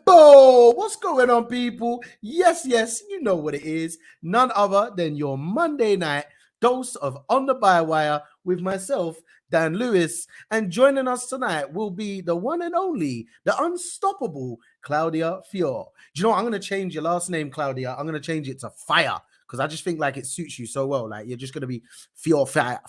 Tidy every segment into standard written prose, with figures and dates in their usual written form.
Oh, what's going on, people? Yes, you know what it is. None other than your Monday night dose of On the Bywire with myself, Dan Lewis. And joining us tonight will be the one and only, the unstoppable Klaudia Fior. Do you know what? I'm going to change your last name, Klaudia. I'm going to change it to Fire, because I just think like it suits you so well. Like you're just going to be Fior Fire.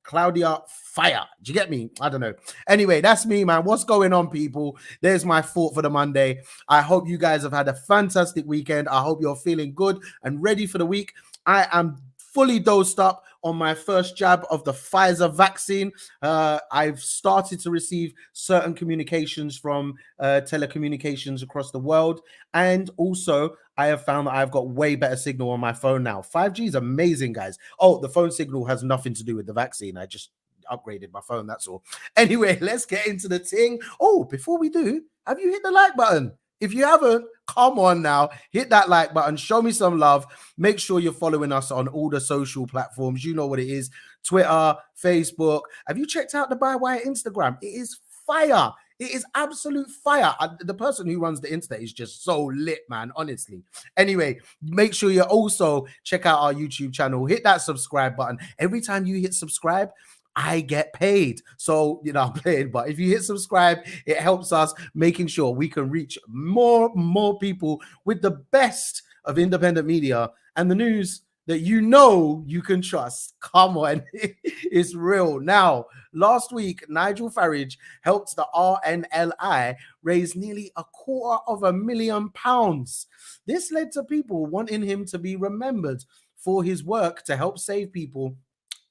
Klaudia Fire. Do you get me? I don't know. Anyway, that's me, man. What's going on, people? There's my thought for the Monday. I hope you guys have had a fantastic weekend. I hope you're feeling good and ready for the week. I am fully dosed up on my first jab of the Pfizer vaccine. I've started to receive certain communications from telecommunications across the world. And also, I have found that I've got way better signal on my phone now. 5G is amazing, guys. Oh, the phone signal has nothing to do with the vaccine. I just upgraded my phone, that's all. Anyway, let's get into the thing. Oh, before we do, have you hit the like button? If you haven't, come on now, hit that like button, show me some love. Make sure you're following us on all the social platforms. You know what it is: Twitter, Facebook. Have you checked out the Bywire Instagram? It is fire. It is absolute fire. The person who runs the Insta is just so lit, man, honestly. Anyway, make sure you also check out our YouTube channel. Hit that subscribe button. Every time you hit subscribe, I get paid. So, you know, I'm playing, but if you hit subscribe, it helps us making sure we can reach more people with the best of independent media and the news that you know you can trust. Come on, it's real. Now, last week, Nigel Farage helped the RNLI raise nearly £250,000. This led to people wanting him to be remembered for his work to help save people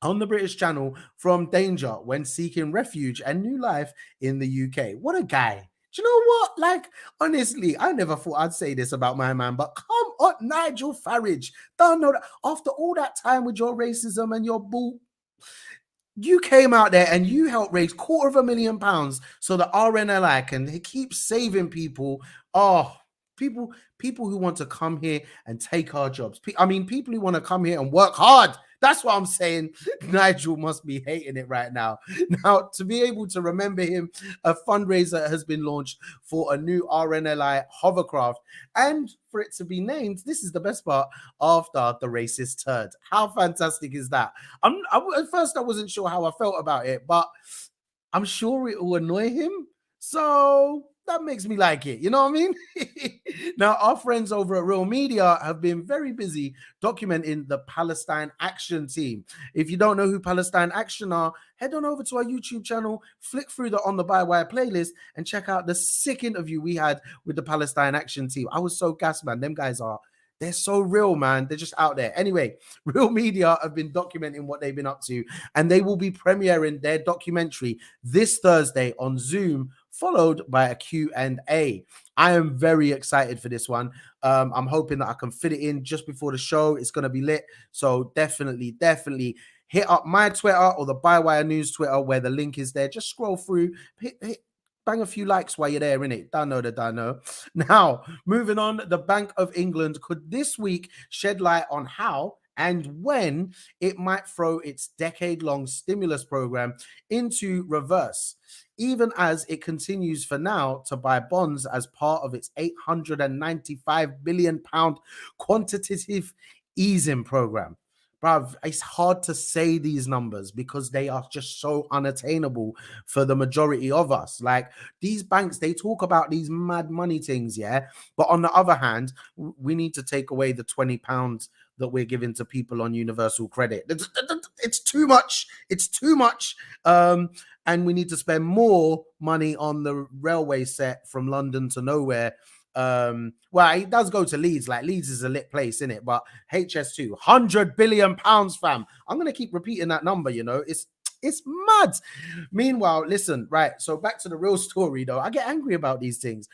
on the British channel from danger when seeking refuge and new life in the UK. What a guy. Do you know what? Like, honestly, I never thought I'd say this about my man, but come on, Nigel Farage. Don't know that after all that time with your racism and your bull, you came out there and you helped raise £250,000 so the RNLI can keep saving people. Oh, people who want to come here and take our jobs. I mean, people who want to come here and work hard. That's what I'm saying. Nigel must be hating it right now. Now, to be able to remember him, a fundraiser has been launched for a new RNLI hovercraft, and for it to be named, this is the best part, after the racist turd. How fantastic is that? At first, I wasn't sure how I felt about it, but I'm sure it will annoy him. So that makes me like it. You know what I mean? Now, our friends over at Real Media have been very busy documenting the Palestine Action team. If you don't know who Palestine Action are, head on over to our YouTube channel, flick through the On the Bywire playlist, and check out the sick interview we had with the Palestine Action team. I was so gassed, man. Them guys they're so real, man. They're just out there. Anyway, Real Media have been documenting what they've been up to, and they will be premiering their documentary this Thursday on Zoom, followed by a Q&A. I am very excited for this one. I'm hoping that I can fit it in just before the show. It's going to be lit. So definitely hit up my Twitter or the Bywire News Twitter where the link is there. Just scroll through, bang a few likes while you're there, innit? Don't know. Now, moving on, the Bank of England could this week shed light on how and when it might throw its decade-long stimulus program into reverse, even as it continues for now to buy bonds as part of its £895 billion quantitative easing program. Bruv, it's hard to say these numbers because they are just so unattainable for the majority of us. Like, these banks, they talk about these mad money things, yeah? But on the other hand, we need to take away the £20 that we're giving to people on universal credit. It's too much. It's too much. And we need to spend more money on the railway set from London to nowhere. Well, it does go to Leeds. Like, Leeds is a lit place, isn't it? But HS2, £100 billion, fam. I'm gonna keep repeating that number. You know, it's mad. Meanwhile, listen, right? So back to the real story, though. I get angry about these things.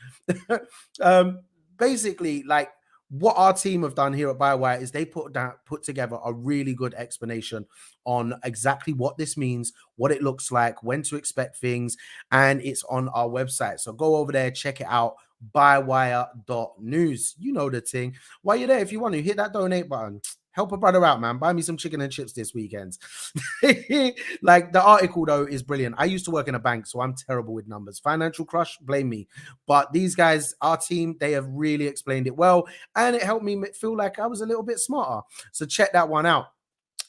Basically, like, what our team have done here at Bywire is they put together a really good explanation on exactly what this means, what it looks like, when to expect things, and it's on our website. So go over there, check it out, bywire.news. You know the thing. While you're there, if you want to, hit that donate button. help a brother out, man. Buy me some chicken and chips this weekend. Like, the article, though, is brilliant. I used to work in a bank, so I'm terrible with numbers. Financial crush, blame me. But these guys, our team, they have really explained it well, and it helped me feel like I was a little bit smarter. So check that one out.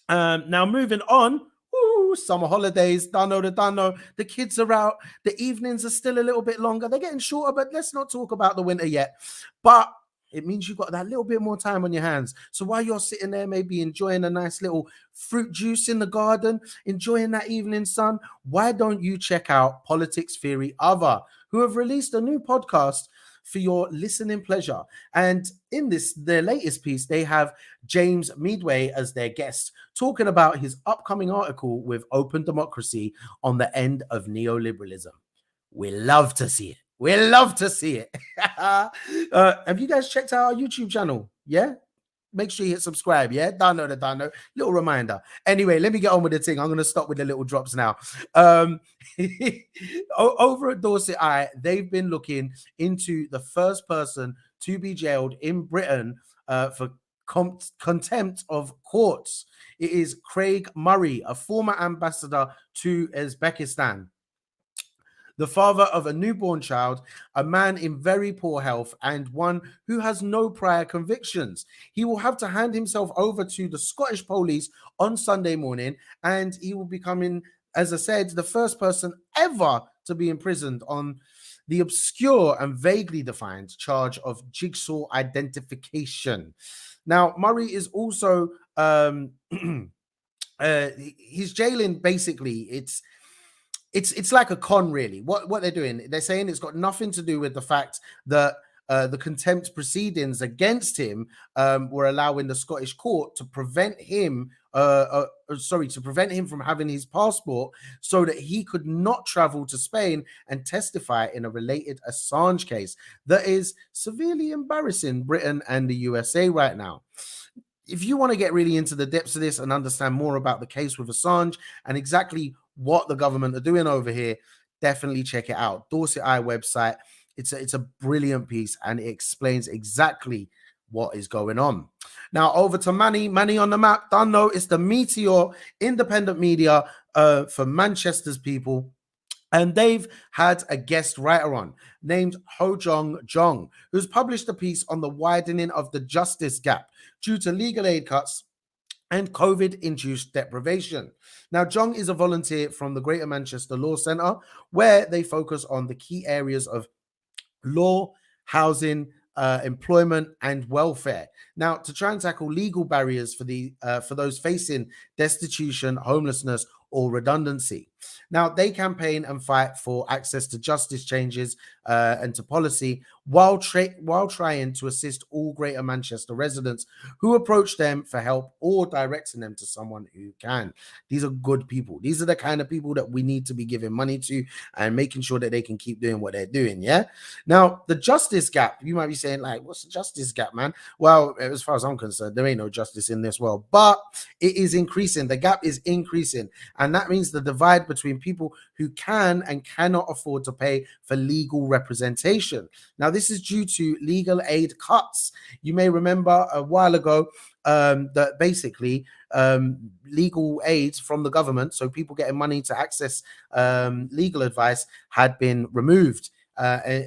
Now moving on. Ooh, summer holidays, dunno. The kids are out. The evenings are still a little bit longer. They're getting shorter, but let's not talk about the winter yet. But it means you've got that little bit more time on your hands. So while you're sitting there, maybe enjoying a nice little fruit juice in the garden, enjoying that evening sun, why don't you check out Politics Theory Other, who have released a new podcast for your listening pleasure. And in this, their latest piece, they have James Meadway as their guest, talking about his upcoming article with Open Democracy on the end of neoliberalism. We love to see it. We love to see it. Have you guys checked out our YouTube channel? Yeah? Make sure you hit subscribe, yeah? Download. Little reminder. Anyway, let me get on with the thing. I'm going to stop with the little drops now. Over at Dorset Eye, they've been looking into the first person to be jailed in Britain for contempt of courts. It is Craig Murray, a former ambassador to Uzbekistan. The father of a newborn child, a man in very poor health, and one who has no prior convictions. He will have to hand himself over to the Scottish police on Sunday morning, and he will be becoming, as I said, the first person ever to be imprisoned on the obscure and vaguely defined charge of jigsaw identification. Now, Murray is also he's jailing, basically. It's like a con, really. What they're doing, they're saying it's got nothing to do with the fact that the contempt proceedings against him were allowing the Scottish court to prevent him from having his passport so that he could not travel to Spain and testify in a related Assange case that is severely embarrassing Britain and the USA right now. If you want to get really into the depths of this and understand more about the case with Assange and exactly what the government are doing over here, definitely check it out. Dorset Eye website. It's a brilliant piece, and it explains exactly what is going on. Now over to Manny on the map. Don't know, it's the Meteor independent media for Manchester's people. And they've had a guest writer on named Ho-Jong Jong, who's published a piece on the widening of the justice gap due to legal aid cuts and COVID-induced deprivation. Now, Jong is a volunteer from the Greater Manchester Law Centre, where they focus on the key areas of law, housing, employment, and welfare. Now, to try and tackle legal barriers for those facing destitution, homelessness, or redundancy. Now, they campaign and fight for access to justice changes and to policy while trying to assist all Greater Manchester residents who approach them for help or directing them to someone who can. These are good people. These are the kind of people that we need to be giving money to and making sure that they can keep doing what they're doing, yeah? Now, the justice gap, you might be saying, like, what's the justice gap, man? Well, as far as I'm concerned, there ain't no justice in this world, but it is increasing. The gap is increasing. And that means the divide between people who can and cannot afford to pay for legal representation. Now, this is due to legal aid cuts. You may remember a while ago that basically legal aid from the government, so people getting money to access legal advice, had been removed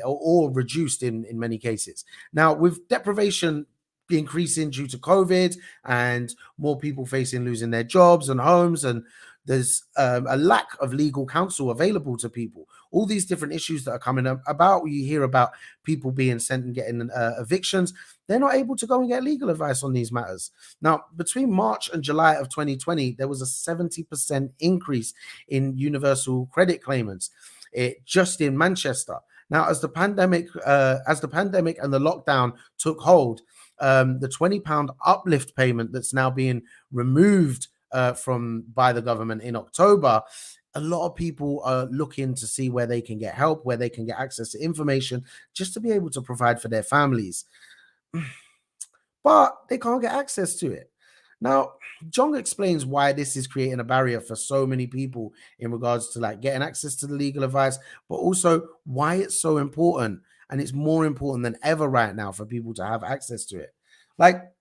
or reduced in many cases. Now, with deprivation increasing due to COVID and more people facing losing their jobs and homes, and there's a lack of legal counsel available to people. All these different issues that are coming about, you hear about people being sent and getting evictions. They're not able to go and get legal advice on these matters. Now, between March and July of 2020, there was a 70% increase in universal credit claimants just in Manchester. Now, as the pandemic and the lockdown took hold, the £20 uplift payment that's now being removed by the government in October, a lot of people are looking to see where they can get help, where they can get access to information, just to be able to provide for their families. But they can't get access to it. Now, Jong explains why this is creating a barrier for so many people in regards to like getting access to the legal advice, but also why it's so important. And it's more important than ever right now for people to have access to it. Like,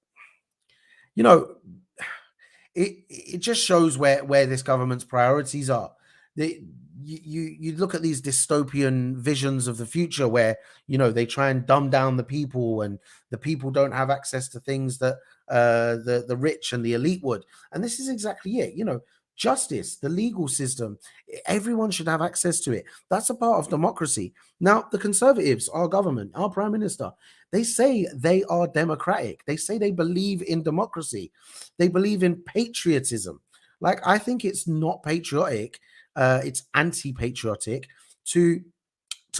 you know, it just shows where this government's priorities are. You look at these dystopian visions of the future where they try and dumb down the people, and the people don't have access to things that the rich and the elite would. And this is exactly it. Justice, the legal system, everyone should have access to it. That's a part of democracy. Now, the Conservatives, our government, our prime minister, they say they are democratic. They say they believe in democracy. They believe in patriotism. Like, I think it's not patriotic. It's anti-patriotic to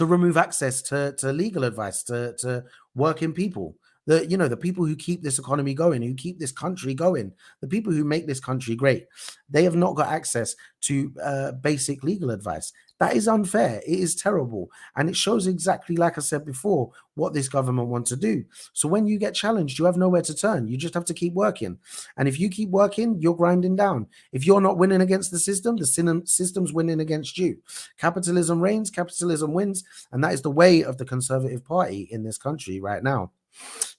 remove access to legal advice to working people. The people who keep this economy going, who keep this country going, the people who make this country great, they have not got access to basic legal advice. That is unfair. It is terrible. And it shows exactly, like I said before, what this government wants to do. So when you get challenged, you have nowhere to turn. You just have to keep working. And if you keep working, you're grinding down. If you're not winning against the system's winning against you. Capitalism reigns, capitalism wins. And that is the way of the Conservative Party in this country right now.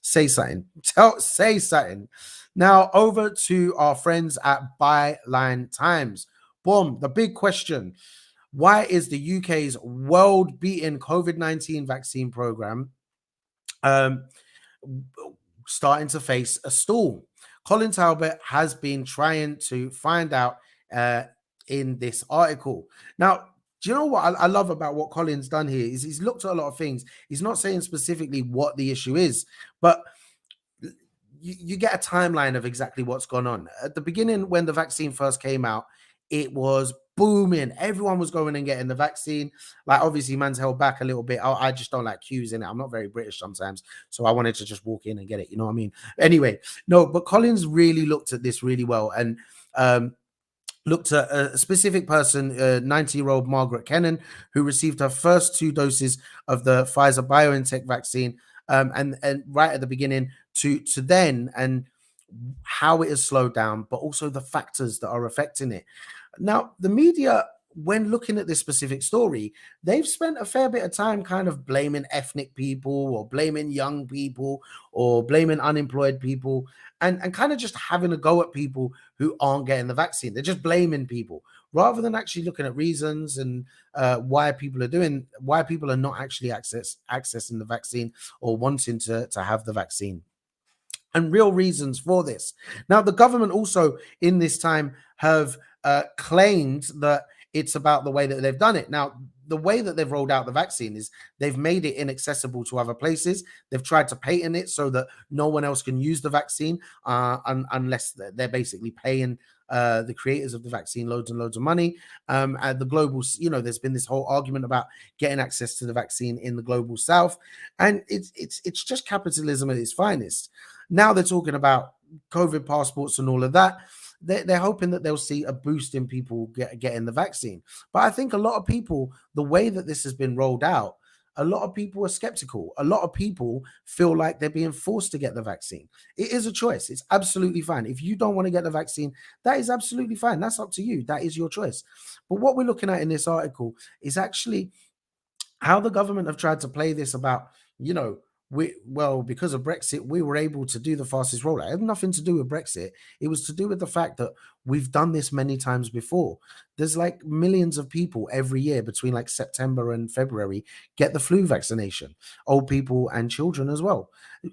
Say something. Say something. Now, over to our friends at Byline Times. Boom, the big question. Why is the UK's world-beaten COVID-19 vaccine program starting to face a stall? Colin Talbot has been trying to find out in this article. Now, do you know what I love about what Colin's done here is he's looked at a lot of things. He's not saying specifically what the issue is, but you get a timeline of exactly what's gone on. At the beginning, when the vaccine first came out, it was booming. Everyone was going and getting the vaccine. Like, obviously, man's held back a little bit. I just don't like queues in it. I'm not very British sometimes, so I wanted to just walk in and get it. You know what I mean? Anyway, no, but Colin's really looked at this really well and looked at a specific person, 90-year-old Margaret Kennan, who received her first 2 doses of the Pfizer BioNTech vaccine, and right at the beginning to then, and how it has slowed down, but also the factors that are affecting it. Now, the media, when looking at this specific story, they've spent a fair bit of time kind of blaming ethnic people or blaming young people or blaming unemployed people and kind of just having a go at people who aren't getting the vaccine. They're just blaming people rather than actually looking at reasons and why people are not actually accessing the vaccine or wanting to have the vaccine. And real reasons for this. Now, the government also in this time have claimed that it's about the way that they've done it. Now, the way that they've rolled out the vaccine is they've made it inaccessible to other places. They've tried to patent it so that no one else can use the vaccine unless they're basically paying the creators of the vaccine loads and loads of money. And the global, there's been this whole argument about getting access to the vaccine in the global south. And it's just capitalism at its finest. Now they're talking about COVID passports and all of that. They're hoping that they'll see a boost in people getting the vaccine. But I think a lot of people, the way that this has been rolled out, a lot of people are skeptical. A lot of people feel like they're being forced to get the vaccine. It is a choice. It's absolutely fine. If you don't want to get the vaccine, that is absolutely fine. That's up to you. That is your choice. But what we're looking at in this article is actually how the government have tried to play this about, because of Brexit, we were able to do the fastest rollout. It had nothing to do with Brexit. It was to do with the fact that we've done this many times before. There's like millions of people every year between like September and February get the flu vaccination, old people and children as well.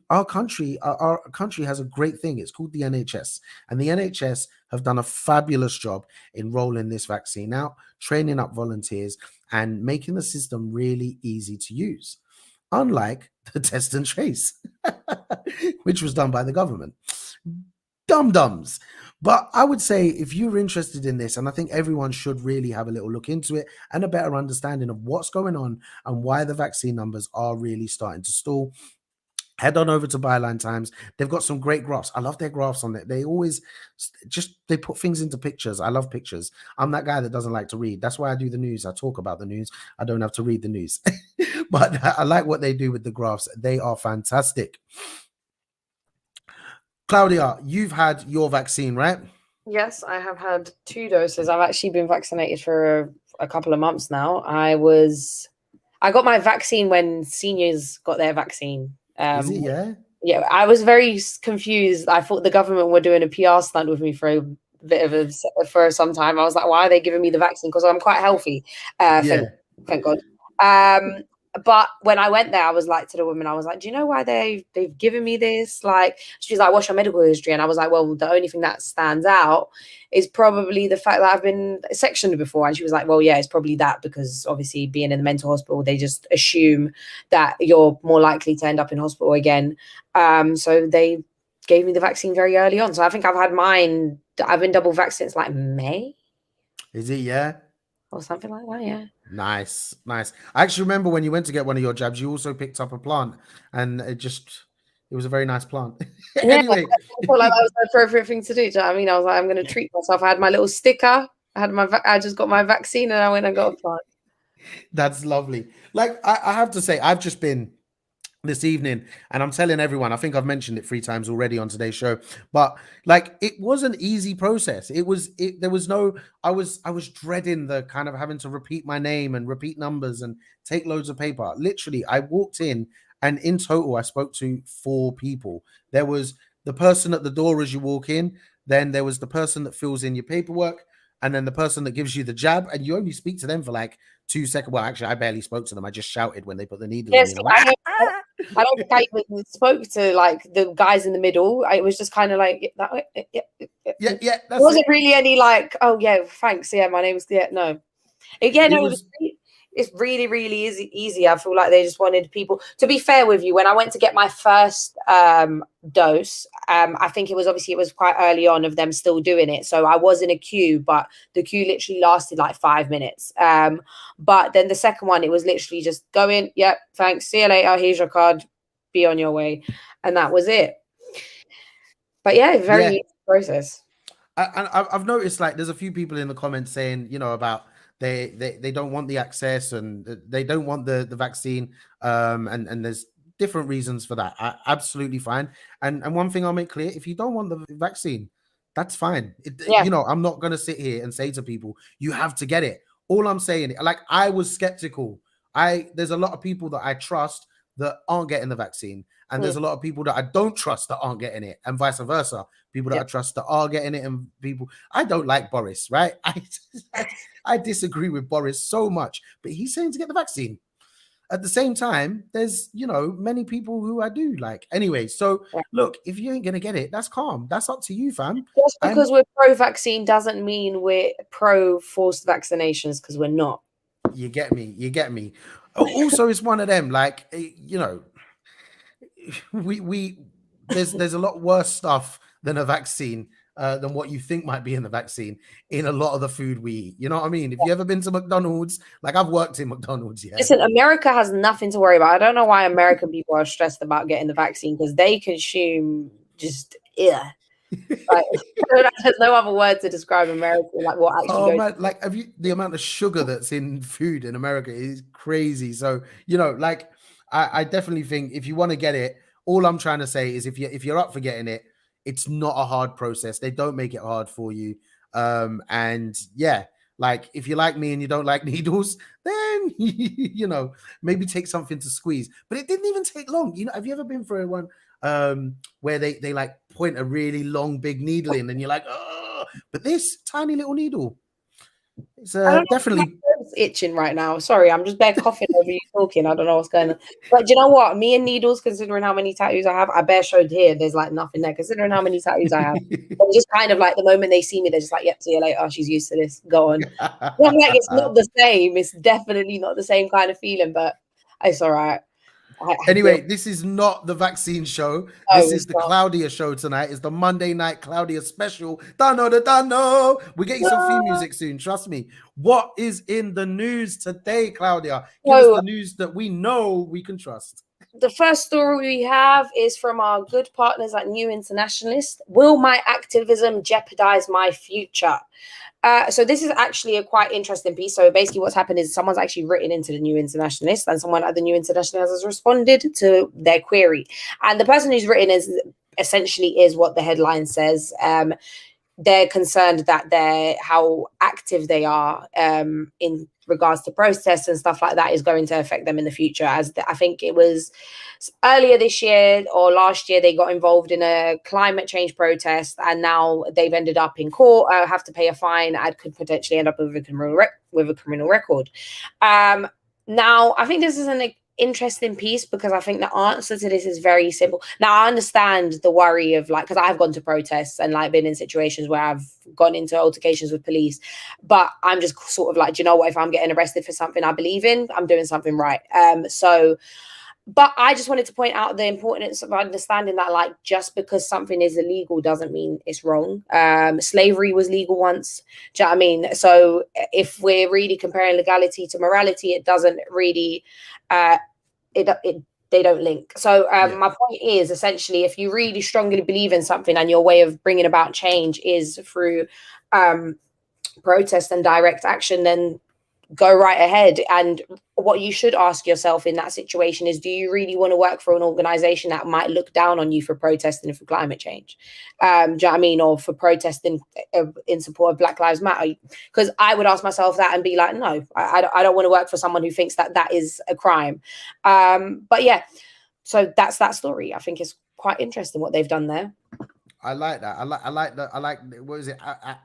Our country has a great thing. It's called the NHS, and the NHS have done a fabulous job in rolling this vaccine out, training up volunteers, and making the system really easy to use. Unlike the test and trace, which was done by the government. Dum-dums. But I would say if you're interested in this, and I think everyone should really have a little look into it and a better understanding of what's going on and why the vaccine numbers are really starting to stall, head on over to Byline Times. They've got some great graphs. I love their graphs on it. They always they put things into pictures. I love pictures. I'm that guy that doesn't like to read. That's why I do the news. I talk about the news. I don't have to read the news. But I like what they do with the graphs. They are fantastic. Klaudia, you've had your vaccine, right? Yes, I have had 2 doses. I've actually been vaccinated for a couple of months now. I got my vaccine when seniors got their vaccine. Is it? Yeah. Yeah, I was very confused. I thought the government were doing a PR stunt with me for a bit of for some time. I was like, why are they giving me the vaccine? Because I'm quite healthy. Yeah. Thank God. But when I went there, I was like to the woman, I was like, do you know why they've given me this? Like, she's like, what's your medical history? And I was like, well, the only thing that stands out is probably the fact that I've been sectioned before. And she was like, well, yeah, it's probably that, because obviously being in the mental hospital, they just assume that you're more likely to end up in hospital again. So they gave me the vaccine very early on. So I think I've been double vaccinated since like May. Is it? Yeah. Or something like that, yeah. Nice. I actually remember when you went to get one of your jabs, you also picked up a plant, and it was a very nice plant. Yeah, Anyway, I felt like that was the appropriate thing to do. Do you know what I mean? I was like, I'm going to treat myself. I had my little sticker. I just got my vaccine, and I went and got a plant. that's lovely. Like, I have to say, I've just been this evening, and I'm telling everyone, I think I've mentioned it 3 times already on today's show, but like, it was an easy process. There was no, I was dreading the kind of having to repeat my name and repeat numbers and take loads of paper. Literally, I walked in, and in total I spoke to 4 people. There was the person at the door as you walk in, then there was the person that fills in your paperwork, and then the person that gives you the jab, and you only speak to them for like 2 seconds. Well, actually, I barely spoke to them. I just shouted when they put the needle in Yes, me, and I'm like, I don't think I even spoke to like the guys in the middle. It was just kind of like that. yeah, There wasn't really any like, oh yeah, thanks. Yeah, my name's no. Yeah, no, it's really, really easy. I feel like they just wanted people. To be fair with you, when I went to get my first dose, I think it was quite early on of them still doing it. So I was in a queue, but the queue literally lasted like 5 minutes. But then the second one, it was literally just go in. Yep, thanks. See you later. Here's your card. Be on your way, and that was it. But yeah, very easy process. I've noticed, like, there's a few people in the comments saying, about they don't want the access, and they don't want the vaccine, and there's different reasons for that. Absolutely fine. And one thing I'll make clear: if you don't want the vaccine, that's fine. I'm not going to sit here and say to people, you have to get it. All I'm saying, like, I was skeptical. There's a lot of people that I trust that aren't getting the vaccine, and there's a lot of people that I don't trust that aren't getting it, and vice versa. People that I trust that are getting it, and people I don't like Boris, right? I disagree with Boris so much, but he's saying to get the vaccine. At the same time, there's many people who I do like. Anyway, so look, if you ain't gonna get it, that's calm. That's up to you, fam. Just because we're pro-vaccine doesn't mean we're pro-forced vaccinations, because we're not. You get me. Also, it's one of them, like, there's a lot worse stuff than a vaccine, than what you think might be in the vaccine in a lot of the food we eat. You know what I mean? If you ever been to McDonald's, like, I've worked in McDonald's, Listen, America has nothing to worry about. I don't know why American people are stressed about getting the vaccine, because they consume just like, there's no other word to describe America. Like, what actually man, like, the amount of sugar that's in food in America is crazy. So, like, I definitely think if you want to get it, all I'm trying to say is if you're up for getting it, it's not a hard process. They don't make it hard for you. And yeah, like, if you're like me and you don't like needles, then maybe take something to squeeze. But it didn't even take long. Have you ever been for one where they like point a really long big needle in, and you're like, oh, but this tiny little needle, it's definitely itching right now. Sorry, I'm just bare coughing over you talking. I don't know what's going on. But do you know what? Me and needles, considering how many tattoos I have, I bare showed here. There's like nothing there, considering how many tattoos I have. I'm just kind of like, the moment they see me, they're just like, yep, see you later. She's used to this. Go on. I'm like, it's not the same. It's definitely not the same kind of feeling, but it's all right. Anyway, this is not the vaccine show. This is the Klaudia show tonight. It's the Monday night Klaudia special. Dano. We get you some theme music soon. Trust me. What is in the news today, Klaudia? Give us the news that we know we can trust. The first story we have is from our good partners at New Internationalist. Will my activism jeopardize my future? So this is actually a quite interesting piece. So basically what's happened is someone's actually written into the New Internationalist, and someone at the New Internationalist has responded to their query. And the person who's written is what the headline says. They're concerned that how active they are in regards to protests and stuff like that is going to affect them in the future. As I think it was earlier this year or last year, they got involved in a climate change protest, and now they've ended up in court, have to pay a fine, and could potentially end up with a criminal record. Now, I think this is an interesting piece because I think the answer to this is very simple. Now, I understand the worry of like, because I've gone to protests and like been in situations where I've gone into altercations with police, but I'm just sort of like, do you know what, if I'm getting arrested for something I believe in, I'm doing something right. But I just wanted to point out the importance of understanding that, like, just because something is illegal doesn't mean it's wrong. Slavery was legal once. Do you know what I mean? So if we're really comparing legality to morality, it doesn't really, they don't link. So my point is essentially, if you really strongly believe in something and your way of bringing about change is through protest and direct action, then go right ahead. And what you should ask yourself in that situation is, do you really want to work for an organization that might look down on you for protesting for climate change? Do you know what I mean? Or for protesting in support of Black Lives Matter? Because I would ask myself that and be like, no, I don't want to work for someone who thinks that that is a crime. But yeah, so that's that story. I think it's quite interesting what they've done there. I like that. I like that. I like, what was it?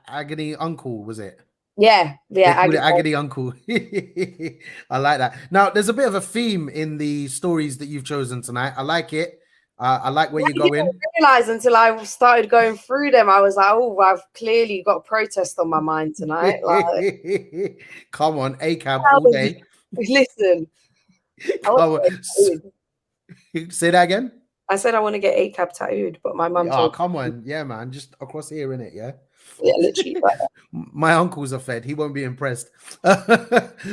Agony Uncle, was it? Yeah. Agony Uncle. I like that. Now, there's a bit of a theme in the stories that you've chosen tonight. I like it. I like where you're going. I didn't realize until I started going through them. I was like, oh, I've clearly got protest on my mind tonight. Like, come on, ACAB all day. Listen. Come on. Say that again. I said I want to get ACAB tattooed, but my mum. Oh, come on. Yeah, man. Just across here, innit? Yeah. Yeah, literally. My uncle's a Fed. He won't be impressed.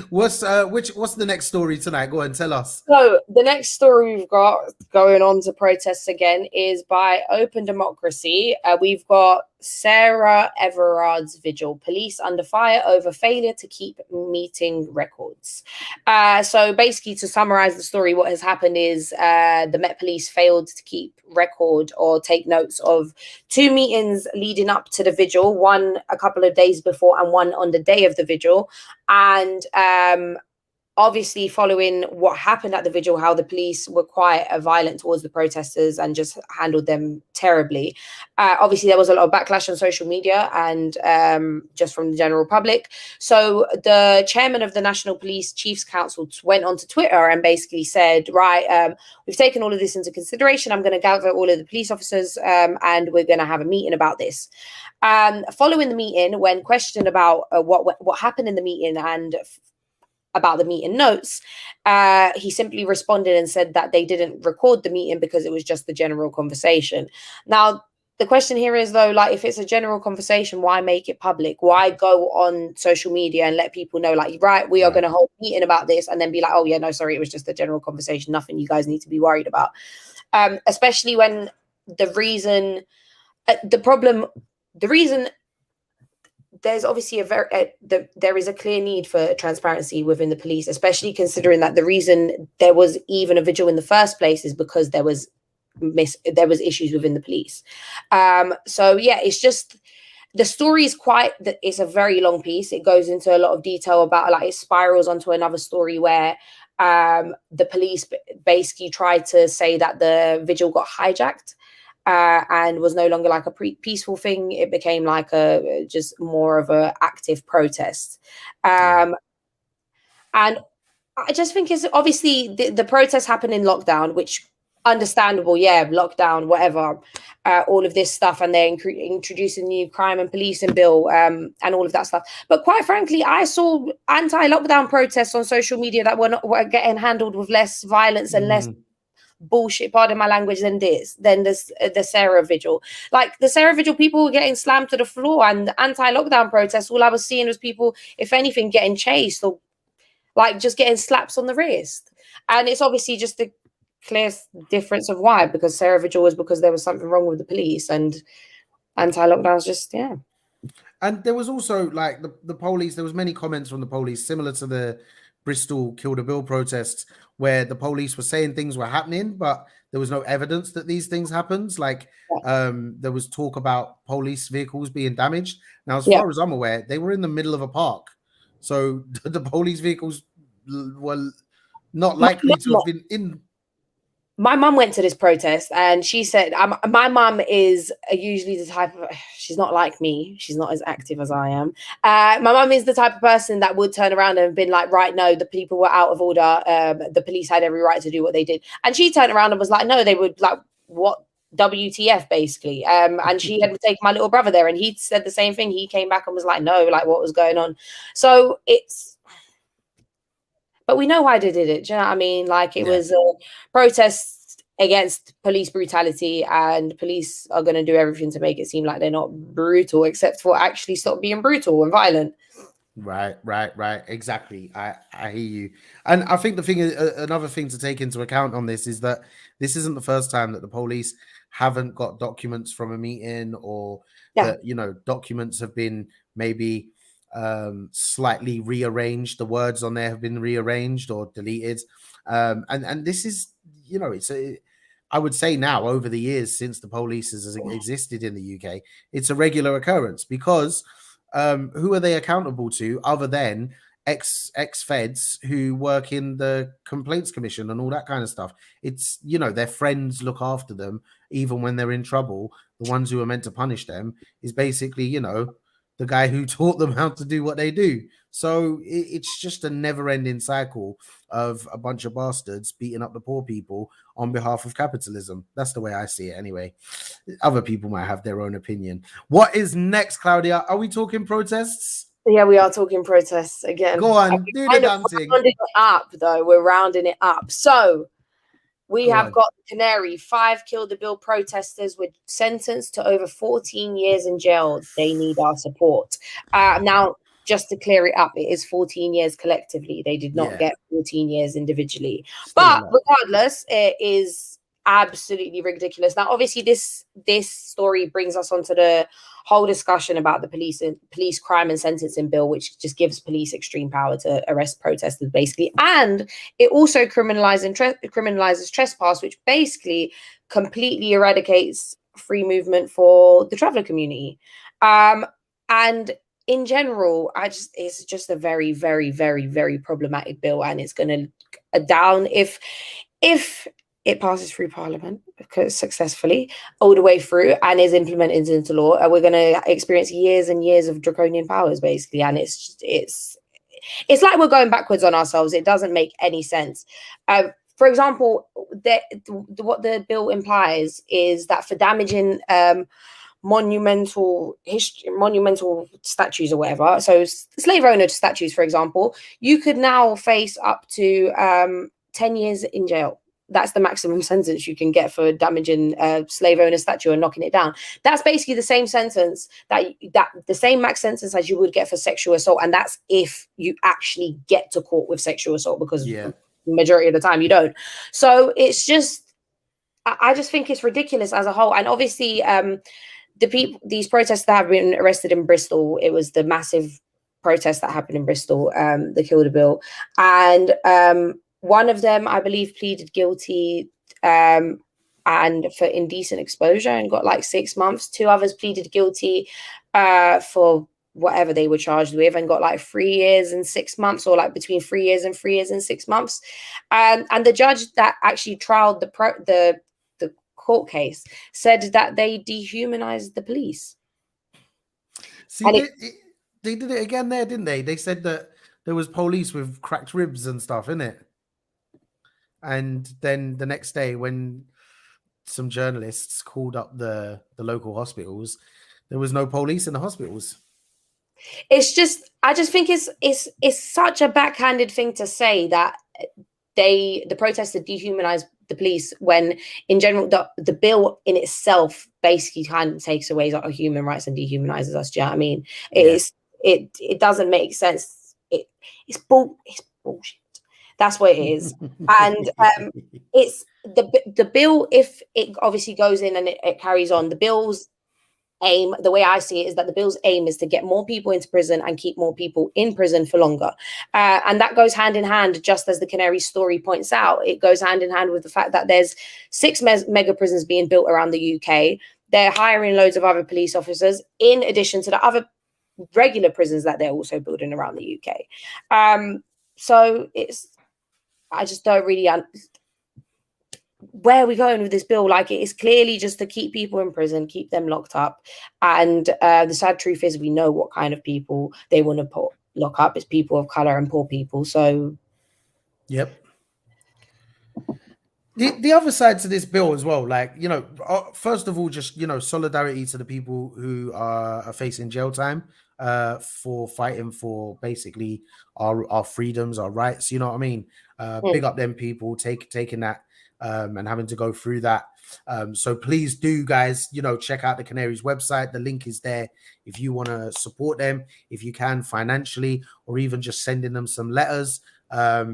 What's the next story tonight? Go and tell us. So the next story we've got going on to protests again is by Open Democracy. We've got Sarah Everard's vigil. Police under fire over failure to keep meeting records. So basically, to summarize the story, what has happened is the Met Police failed to keep record or take notes of 2 meetings leading up to the vigil, one a couple of days before and one on the day of the vigil. And obviously, following what happened at the vigil, how the police were quite violent towards the protesters and just handled them terribly. Obviously, there was a lot of backlash on social media and just from the general public. So the chairman of the National Police Chiefs Council went onto Twitter and basically said, right, we've taken all of this into consideration. I'm going to gather all of the police officers and we're going to have a meeting about this. Following the meeting, when questioned about what happened in the meeting and about the meeting notes, he simply responded and said that they didn't record the meeting because it was just the general conversation. Now, the question here is, though, like, if it's a general conversation, why make it public? Why go on social media and let people know, like, right, we are going to hold a meeting about this, and then be like, oh, yeah, no, sorry, it was just a general conversation. Nothing you guys need to be worried about. Especially when the reason there's obviously there is a clear need for transparency within the police, especially considering that the reason there was even a vigil in the first place is because there was issues within the police. So yeah, it's just, the story is it's a very long piece. It goes into a lot of detail about, like, it spirals onto another story where the police basically tried to say that the vigil got hijacked. And was no longer like a peaceful thing. It became like just more of a active protest. And I just think it's obviously the protest happened in lockdown, which understandable. Yeah, lockdown, whatever, all of this stuff. And they're introducing new crime and policing bill and all of that stuff. But quite frankly, I saw anti-lockdown protests on social media that were getting handled with less violence and less bullshit, pardon my language, than the Sarah vigil. Like, the Sarah vigil, people were getting slammed to the floor, and the anti-lockdown protests, all I was seeing was people, if anything, getting chased or like just getting slaps on the wrist. And it's obviously just the clear difference of why, because Sarah vigil was because there was something wrong with the police, and anti-lockdown was just, yeah. And there was also, like, the police, there was many comments from the police similar to the Bristol Kill the Bill protests, where the police were saying things were happening, but there was no evidence that these things happened. Like, there was talk about police vehicles being damaged. Now, as far as I'm aware, they were in the middle of a park. So the police vehicles were not likely to have been in. My mum went to this protest and she said, my mum is usually the type of, she's not like me. She's not as active as I am. My mum is the type of person that would turn around and been like, right, no, the people were out of order. The police had every right to do what they did. And she turned around and was like, no, they would like, what? WTF basically. And she had taken my little brother there and he said the same thing. He came back and was like, no, like what was going on? So but we know why they did it. Do you know what I mean? Like it was a protest against police brutality, and police are going to do everything to make it seem like they're not brutal, except for actually stop being brutal and violent. Right. Exactly. I hear you. And I think the thing is, another thing to take into account on this is that this isn't the first time that the police haven't got documents from a meeting, or that, you know, documents have been maybe slightly rearranged. The words on there have been rearranged or deleted. And this is, you know, I would say now, over the years since the police has existed in the UK, it's a regular occurrence, because who are they accountable to other than ex-feds who work in the complaints commission and all that kind of stuff? It's, you know, their friends look after them even when they're in trouble. The ones who are meant to punish them is basically, you know, the guy who taught them how to do what they do. So it's just a never-ending cycle of a bunch of bastards beating up the poor people on behalf of capitalism. That's the way I see it anyway. Other people might have their own opinion. What is next, Klaudia? Are we talking protests? Yeah, we are talking protests again. Go on, do the damn thing. Rounding it up, though. We're rounding it up. So we have got Canary. 5 Kill the Bill protesters were sentenced to over 14 years in jail. They need our support. Now, just to clear it up, it is 14 years collectively. They did not get 14 years individually. But regardless, it is absolutely ridiculous. Now, obviously, this story brings us onto the whole discussion about the police crime and sentencing bill, which just gives police extreme power to arrest protesters, basically. And it also criminalizes trespass, which basically completely eradicates free movement for the traveler community. And in general, it's just a very, very, very, very problematic bill, and it's going to down if it passes through Parliament successfully all the way through and is implemented into law. We're going to experience years and years of draconian powers, basically, and it's like we're going backwards on ourselves. It doesn't make any sense. For example, what the bill implies is that for damaging monumental statues or whatever, so slave owner statues, for example, you could now face up to 10 years in jail. That's the maximum sentence you can get for damaging a slave owner statue and knocking it down. That's basically the same sentence that the same max sentence as you would get for sexual assault, and that's if you actually get to court with sexual assault, because the majority of the time you don't. So it's just, I just think it's ridiculous as a whole. And obviously, these protests that have been arrested in Bristol, it was the massive protest that happened in Bristol, the Kill the Bill, and one of them, I believe, pleaded guilty and for indecent exposure and got like 6 months. 2 others pleaded guilty for whatever they were charged with and got like 3 years and 6 months, or like between 3 years and 3 years and 6 months. And the judge that actually trialed the court case said that they dehumanized the police. See, they did it again there, didn't they? They said that there was police with cracked ribs and stuff, innit? And then the next day, when some journalists called up the local hospitals, there was no police in the hospitals. It's just, I just think it's such a backhanded thing to say that the protesters dehumanized the police, when in general the bill in itself basically kind of takes away our human rights and dehumanizes us. Do you know what I mean? It doesn't make sense. It's bullshit. That's what it is. And it's the bill, if it obviously goes in and it carries on, the bill's aim, the way I see it, is that the bill's aim is to get more people into prison and keep more people in prison for longer. And that goes hand in hand, just as the Canary story points out. It goes hand in hand with the fact that there's 6 mega prisons being built around the UK. They're hiring loads of other police officers, in addition to the other regular prisons that they're also building around the UK. So I just don't really where are we going with this bill? Like, it is clearly just to keep people in prison, keep them locked up. And the sad truth is, we know what kind of people they want to lock up. It's people of color and poor people. So, yep. The other side to this bill as well, like, you know, first of all, just, you know, solidarity to the people who are facing jail time for fighting for basically our freedoms, our rights. You know what I mean? Big up them people taking that and having to go through that. So please do, guys, you know, check out the Canaries website. The link is there if you want to support them, if you can, financially, or even just sending them some letters.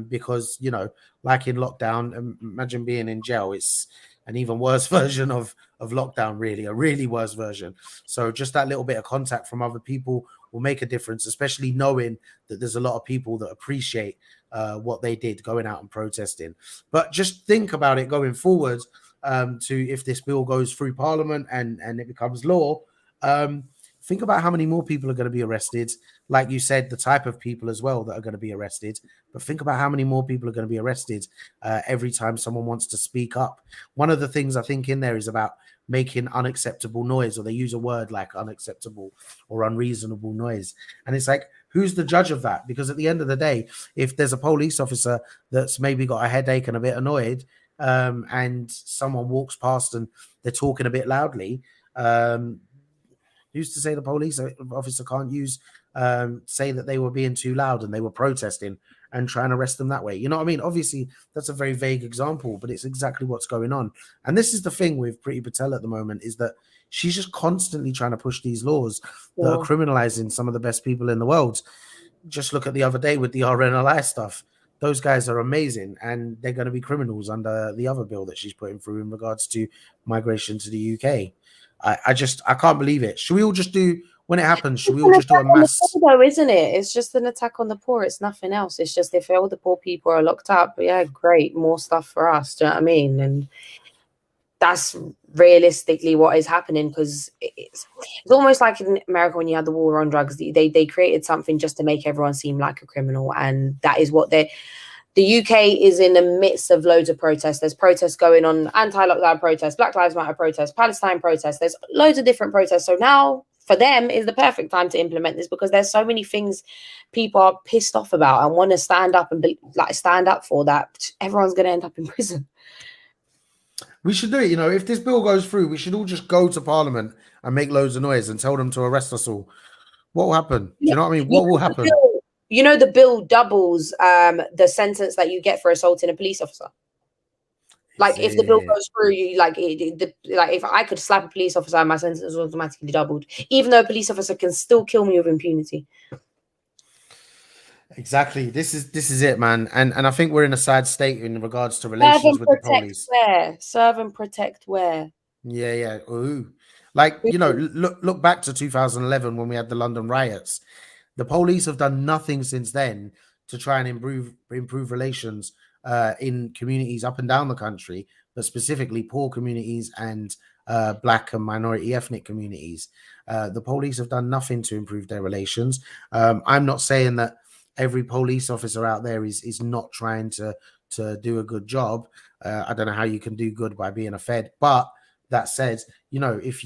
Because, you know, like in lockdown, imagine being in jail. It's an even worse version of lockdown, really, a really worse version. So just that little bit of contact from other people will make a difference, especially knowing that there's a lot of people that appreciate what they did going out and protesting. But just think about it going forward, to if this bill goes through Parliament and it becomes law. Think about how many more people are going to be arrested. Like you said, the type of people as well that are going to be arrested. But think about how many more people are going to be arrested every time someone wants to speak up. One of the things I think in there is about making unacceptable noise, or they use a word like unacceptable or unreasonable noise. And it's like, who's the judge of that? Because at the end of the day, if there's a police officer that's maybe got a headache and a bit annoyed, and someone walks past and they're talking a bit loudly, who's to say the police officer can't say that they were being too loud and they were protesting and try and arrest them that way? You know what I mean? Obviously, that's a very vague example, but it's exactly what's going on. And this is the thing with Priti Patel at the moment, is that she's just constantly trying to push these laws that are criminalizing some of the best people in the world. Just look at the other day with the RNLI stuff. Those guys are amazing, and they're going to be criminals under the other bill that she's putting through in regards to migration to the UK. I can't believe it. Should we all just do, when it happens, should we all just do a mass? Though, isn't it? It's just an attack on the poor. It's nothing else. It's just, if all the poor people are locked up, yeah, great, more stuff for us. Do you know what I mean? And that's realistically what is happening, because it's almost like in America when you had the war on drugs. They created something just to make everyone seem like a criminal, and that is what the UK is in the midst of loads of protests. There's protests going on, anti-lockdown protests, Black Lives Matter protests, Palestine protests. There's loads of different protests. So now for them is the perfect time to implement this, because there's so many things people are pissed off about and want to stand up and stand up for, that everyone's going to end up in prison. We should do it. You know, if this bill goes through, we should all just go to Parliament and make loads of noise and tell them to arrest us all. What will happen? Do you know what I mean? What will happen? You know, the bill doubles the sentence that you get for assaulting a police officer. Like, if the bill goes through, you like if I could slap a police officer, my sentence is automatically doubled, even though a police officer can still kill me with impunity. Exactly. This is it, man. And I think we're in a sad state in regards to relations with the police. Serve and protect where? Yeah. Ooh. Like, you know, look back to 2011 when we had the London riots. The police have done nothing since then to try and improve relations in communities up and down the country, but specifically poor communities and Black and minority ethnic communities. The police have done nothing to improve their relations. I'm not saying that every police officer out there is not trying to do a good job. I don't know how you can do good by being a Fed, but that said, you know, if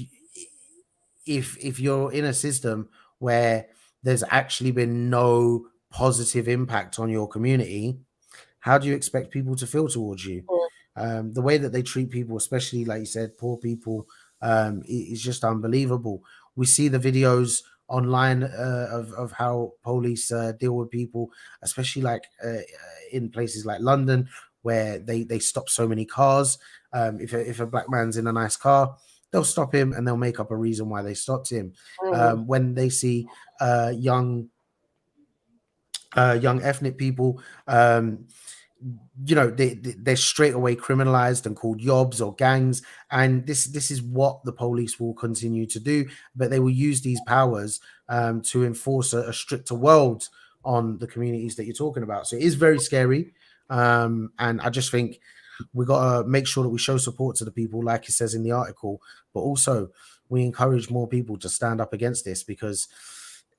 you're in a system where there's actually been no positive impact on your community, how do you expect people to feel towards you? The way that they treat people, especially, like you said, poor people, is just unbelievable. We see the videos online of how police deal with people, especially like in places like London, where they stop so many cars. If a Black man's in a nice car, they'll stop him and they'll make up a reason why they stopped him. When they see young ethnic people, you know, they're straight away criminalized and called yobs or gangs. And this is what the police will continue to do, but they will use these powers to enforce a stricter world on the communities that you're talking about. So it is very scary. And I just think we got to make sure that we show support to the people, like it says in the article, but also we encourage more people to stand up against this, because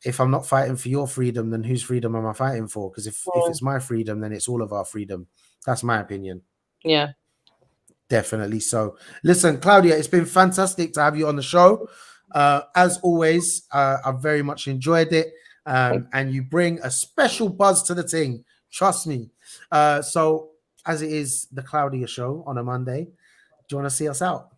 if I'm not fighting for your freedom, then whose freedom am I fighting for? Because if it's my freedom, then it's all of our freedom. That's my opinion. Yeah. Definitely. So listen, Klaudia, it's been fantastic to have you on the show. As always, I've very much enjoyed it. And you bring a special buzz to the thing. Trust me. So as it is the Klaudia show on a Monday, do you want to see us out?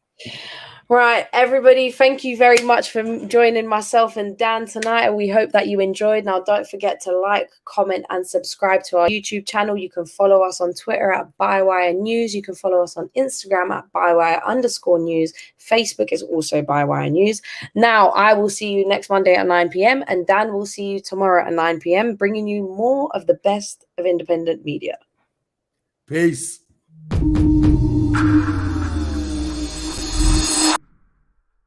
Right, everybody, thank you very much for joining myself and Dan tonight, and we hope that you enjoyed. Now, don't forget to like, comment, and subscribe to our YouTube channel. You can follow us on Twitter at Bywire News. You can follow us on Instagram at Bywire_news. Facebook is also Bywire News. Now, I will see you next Monday at 9 p.m., and Dan will see you tomorrow at 9 p.m., bringing you more of the best of independent media. Peace.